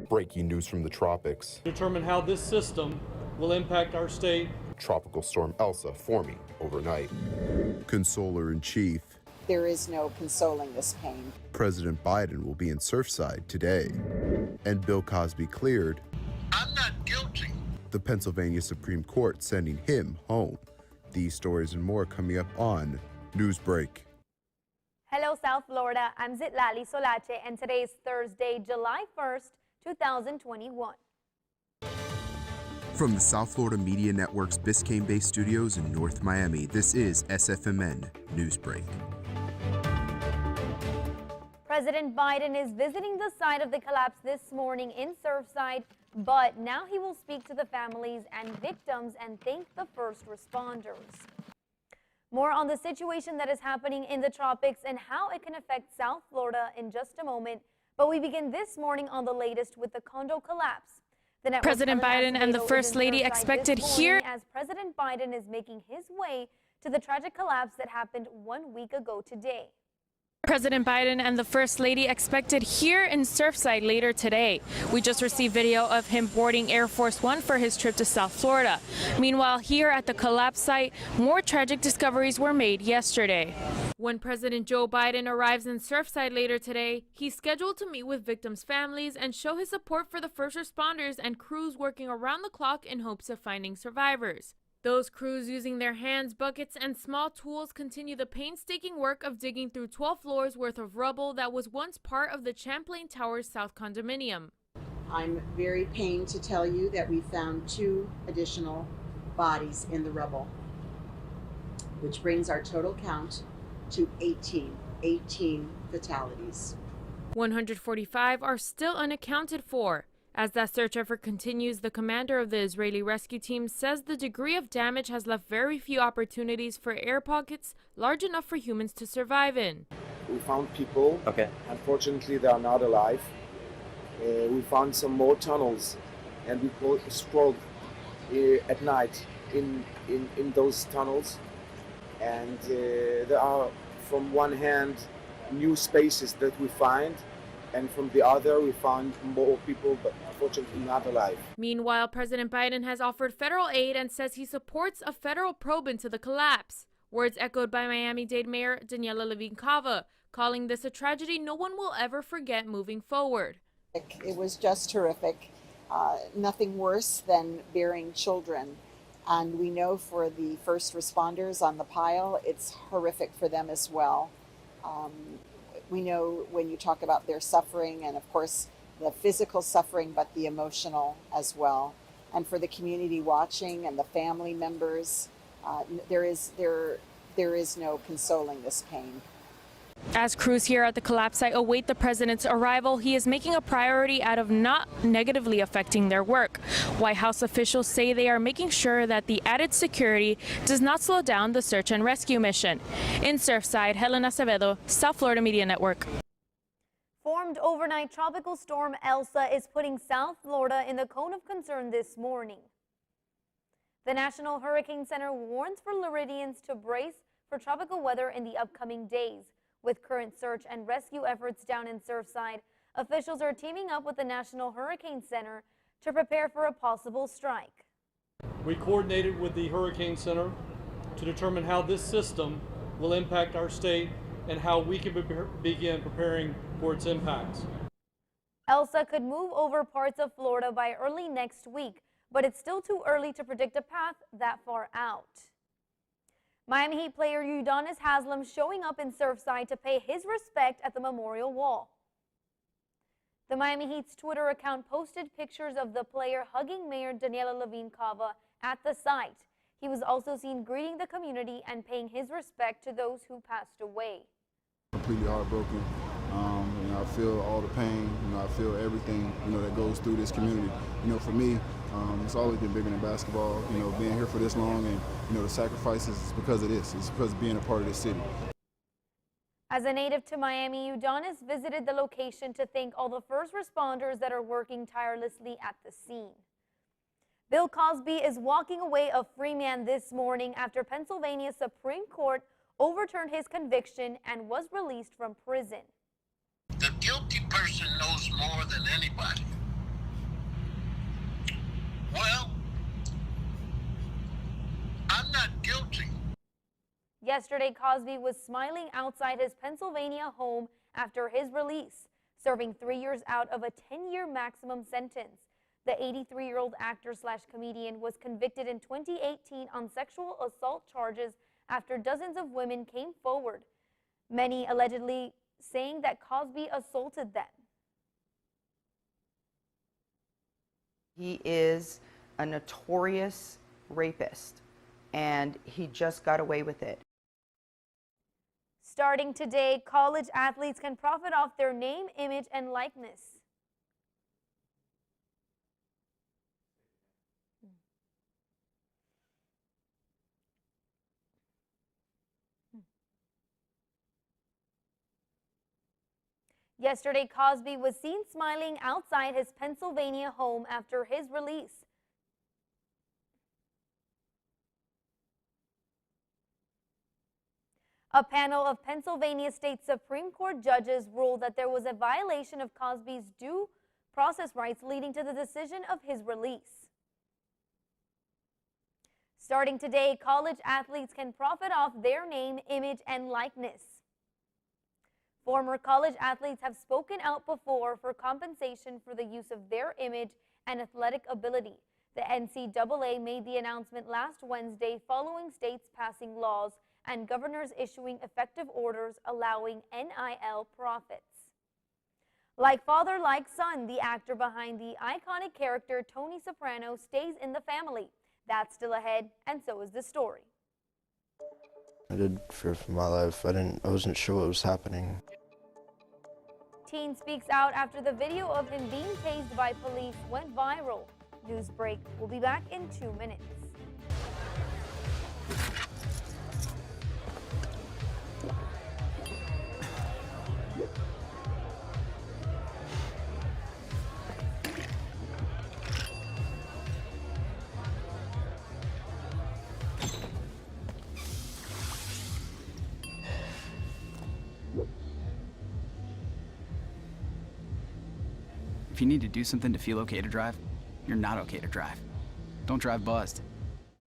Breaking news from the tropics. Determine how this system will impact our state. Tropical storm Elsa forming overnight. Consoler-in-chief. There is no consoling this pain. President Biden will be in Surfside today. And Bill Cosby cleared. I'm not guilty. The Pennsylvania Supreme Court sending him home. These stories and more coming up on Newsbreak. Hello, South Florida. I'm Zitlali Solache, and today is Thursday, July 1st, 2021. From the South Florida Media Network's Biscayne-based studios in North Miami, this is SFMN Newsbreak. President Biden is visiting the site of the collapse this morning in Surfside, but now he will speak to the families and victims and thank the first responders. More on the situation that is happening in the tropics and how it can affect South Florida in just a moment, but we begin this morning on the latest with the condo collapse. President Biden and the First Lady expected here as President Biden is making his way to the tragic collapse that happened 1 week ago today. President Biden and the First Lady expected here in Surfside later today. We just received video of him boarding Air Force One for his trip to South Florida. Meanwhile, here at the collapse site, more tragic discoveries were made yesterday. When President Joe Biden arrives in Surfside later today, he's scheduled to meet with victims' families and show his support for the first responders and crews working around the clock in hopes of finding survivors. Those crews using their hands, buckets, and small tools continue the painstaking work of digging through 12 floors worth of rubble that was once part of the Champlain Towers South condominium. I'm very pained to tell you that we found 2 additional bodies in the rubble, which brings our total count to 18 fatalities. 145 are still unaccounted for. As that search effort continues, the commander of the Israeli rescue team says the degree of damage has left very few opportunities for air pockets large enough for humans to survive in. We found people. Okay. Unfortunately, they are not alive. We found some more tunnels, and we strolled at night in those tunnels. And there are, from one hand, new spaces that we find, and from the other, we found more people, but unfortunately not alive. Meanwhile, President Biden has offered federal aid and says he supports a federal probe into the collapse. Words echoed by Miami-Dade Mayor Daniela Levine Cava, calling this a tragedy no one will ever forget moving forward. It was just horrific. Nothing worse than burying children. And we know for the first responders on the pile, it's horrific for them as well. We know when you talk about their suffering and, of course, the physical suffering, but the emotional as well. And for the community watching and the family members, there is no consoling this pain. As crews here at the collapse site await the president's arrival, he is making a priority out of not negatively affecting their work. White House officials say they are making sure that the added security does not slow down the search and rescue mission. In Surfside, Helena Acevedo, South Florida Media Network. Formed overnight, Tropical Storm Elsa is putting South Florida in the cone of concern this morning. The National Hurricane Center warns Floridians to brace for tropical weather in the upcoming days. With current search and rescue efforts down in Surfside, officials are teaming up with the National Hurricane Center to prepare for a possible strike. We coordinated with the Hurricane Center to determine how this system will impact our state and how we can begin preparing for its impacts. Elsa could move over parts of Florida by early next week, but it's still too early to predict a path that far out. Miami Heat player Udonis Haslem showing up in Surfside to pay his respect at the memorial wall. The Miami Heat's Twitter account posted pictures of the player hugging Mayor Daniela Levine Cava at the site. He was also seen greeting the community and paying his respect to those who passed away. Completely heartbroken. I feel all the pain. I feel everything that goes through this community. For me, it's always been bigger than basketball. Being here for this long and the sacrifices is because of this. It's because of being a part of this city. As a native to Miami, Udonis visited the location to thank all the first responders that are working tirelessly at the scene. Bill Cosby is walking away a free man this morning after Pennsylvania Supreme Court overturned his conviction and was released from prison. The guilty person knows more than anybody. not guilty. Yesterday, Cosby was smiling outside his Pennsylvania home after his release, serving 3 years out of a 10-year maximum sentence. The 83-year-old actor/comedian was convicted in 2018 on sexual assault charges after dozens of women came forward, many allegedly saying that Cosby assaulted them. He is a notorious rapist, and he just got away with it. Starting today, college athletes can profit off their name, image, and likeness. Yesterday, Cosby was seen smiling outside his Pennsylvania home after his release. A panel of Pennsylvania State Supreme Court judges ruled that there was a violation of Cosby's due process rights, leading to the decision of his release. Starting today, college athletes can profit off their name, image, and likeness. Former college athletes have spoken out before for compensation for the use of their image and athletic ability. The NCAA made the announcement last Wednesday following states passing laws and governors issuing effective orders allowing NIL profits. Like father, like son, the actor behind the iconic character Tony Soprano stays in the family. That's still ahead, and so is the story. I did fear for my life. I wasn't sure what was happening. Teen speaks out after the video of him being tased by police went viral. Newsbreak will be back in 2 minutes. If you need to do something to feel okay to drive, you're not okay to drive. Don't drive buzzed.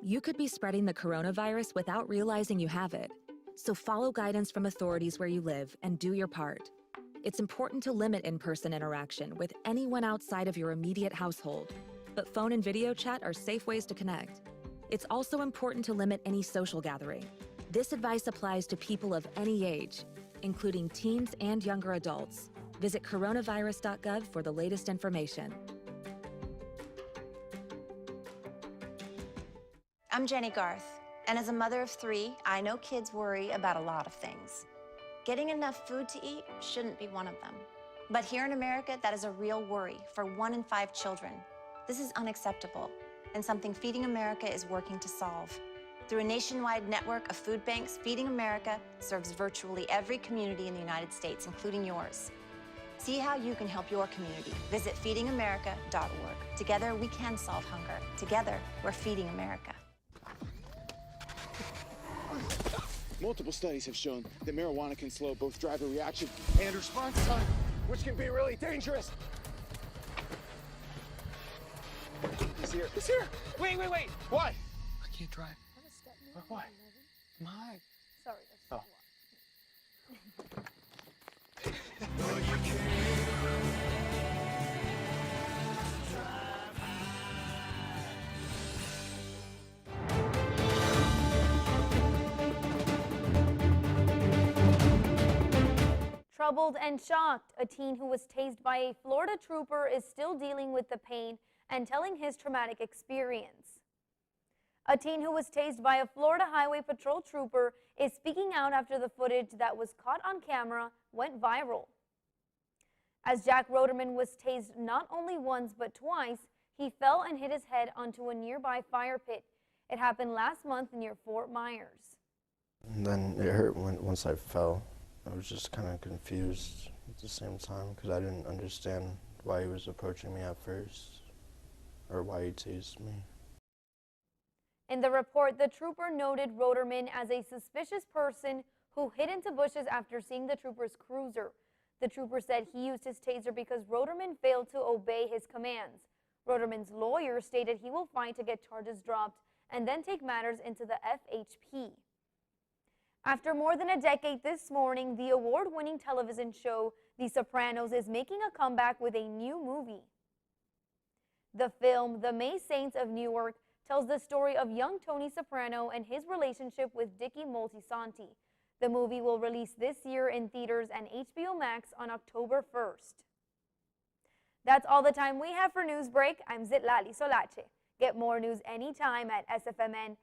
You could be spreading the coronavirus without realizing you have it. So follow guidance from authorities where you live and do your part. It's important to limit in-person interaction with anyone outside of your immediate household, but phone and video chat are safe ways to connect. It's also important to limit any social gathering. This advice applies to people of any age, including teens and younger adults. Visit coronavirus.gov for the latest information. I'm Jenny Garth, and as a mother of 3, I know kids worry about a lot of things. Getting enough food to eat shouldn't be one of them. But here in America, that is a real worry for 1 in 5 children. This is unacceptable, and something Feeding America is working to solve. Through a nationwide network of food banks, Feeding America serves virtually every community in the United States, including yours. See how you can help your community. Visit feedingamerica.org. Together, we can solve hunger. Together, we're feeding America. Multiple studies have shown that marijuana can slow both driver reaction and response time, which can be really dangerous. He's here. He's here. Wait. What? I can't drive. What? My. Sorry, that's Troubled and shocked, a teen who was tased by a Florida trooper is still dealing with the pain and telling his traumatic experience. A teen who was tased by a Florida Highway Patrol trooper is speaking out after the footage that was caught on camera went viral. As Jack Roderman was tased not only once but twice, he fell and hit his head onto a nearby fire pit. It happened last month near Fort Myers. And then it hurt once I fell. I was just kind of confused at the same time because I didn't understand why he was approaching me at first or why he tased me. In the report, the trooper noted Roderman as a suspicious person who hid into bushes after seeing the trooper's cruiser. The trooper said he used his taser because Roderman failed to obey his commands. Roderman's lawyer stated he will fight to get charges dropped and then take matters into the FHP. After more than a decade this morning, the award-winning television show The Sopranos is making a comeback with a new movie. The film, The May Saints of Newark, tells the story of young Tony Soprano and his relationship with Dickie Moltisanti. The movie will release this year in theaters and HBO Max on October 1st. That's all the time we have for Newsbreak. I'm Zitlali Solache. Get more news anytime at sfmn.fiu.edu.